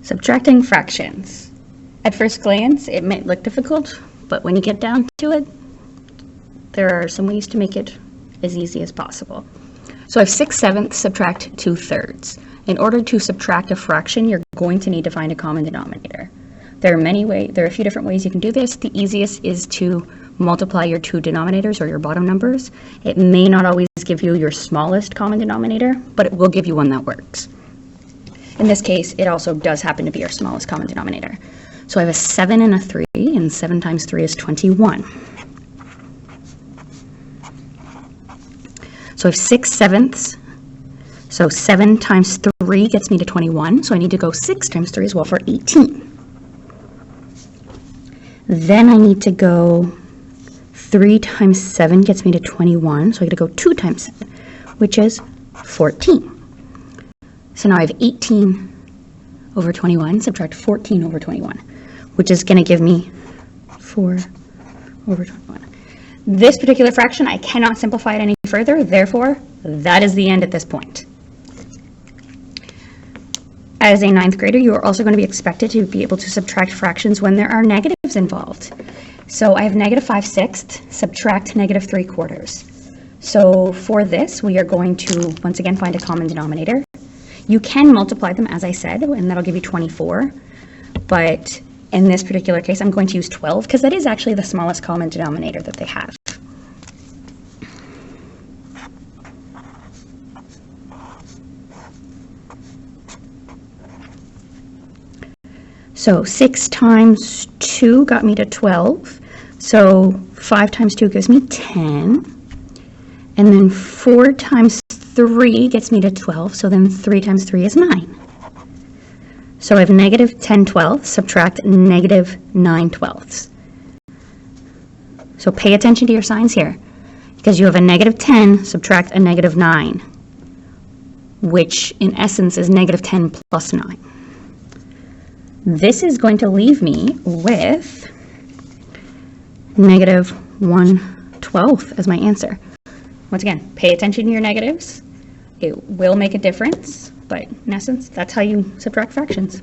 Subtracting fractions. At first glance, it might look difficult, but when you get down to it, there are some ways to make it as easy as possible. So I have 6/7 subtract 2/3. In order to subtract a fraction, you're going to need to find a common denominator. There are a few different ways you can do this. The easiest is to multiply your two denominators or your bottom numbers. It may not always give you your smallest common denominator, but it will give you one that works. In this case, it also does happen to be our smallest common denominator. So I have a 7 and a 3, and 7 times 3 is 21. So I have 6/7. So 7 times 3 gets me to 21. So I need to go 6 times 3 as well for 18. Then I need to go 3 times 7 gets me to 21. So I got to go 2 times 7, which is 14. So now I have 18 over 21, subtract 14 over 21, which is going to give me 4 over 21. This particular fraction, I cannot simplify it any further, therefore, that is the end at this point. As a 9th grader, you are also going to be expected to be able to subtract fractions when there are negatives involved. So I have -5/6, subtract -3/4. So for this, we are going to, once again, find a common denominator. You can multiply them, as I said, and that'll give you 24. But in this particular case, I'm going to use 12 because that is actually the smallest common denominator that they have. So 6 times 2 got me to 12. So 5 times 2 gives me 10. And then 4 times 3 gets me to 12, so then 3 times 3 is 9. So I have -10/12, subtract -9/12. So pay attention to your signs here, because you have a -10, subtract a -9, which in essence is -10 plus 9. This is going to leave me with -1/12 as my answer. Once again, pay attention to your negatives. It will make a difference, but in essence, that's how you subtract fractions.